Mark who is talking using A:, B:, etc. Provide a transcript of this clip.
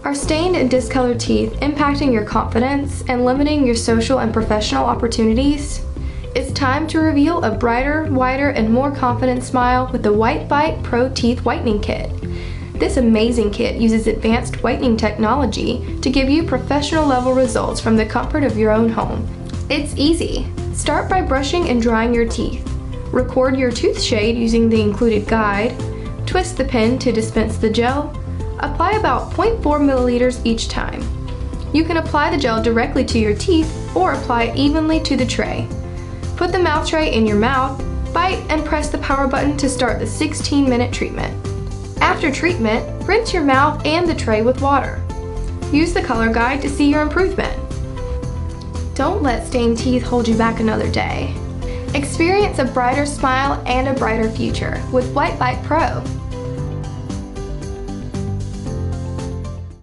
A: Are stained and discolored teeth impacting your confidence and limiting your social and professional opportunities? It's time to reveal a brighter, whiter, and more confident smile with the White Bite Pro Teeth Whitening Kit. This amazing kit uses advanced whitening technology to give you professional level results from the comfort of your own home. It's easy. Start by brushing and drying your teeth. Record your tooth shade using the included guide. Twist the pen to dispense the gel. Apply about 0.4 milliliters each time. You can apply the gel directly to your teeth or apply it evenly to the tray. Put the mouth tray in your mouth, bite, and press the power button to start the 16-minute treatment. After treatment, rinse your mouth and the tray with water. Use the color guide to see your improvement. Don't let stained teeth hold you back another day. Experience a brighter smile and a brighter future with White Bite Pro.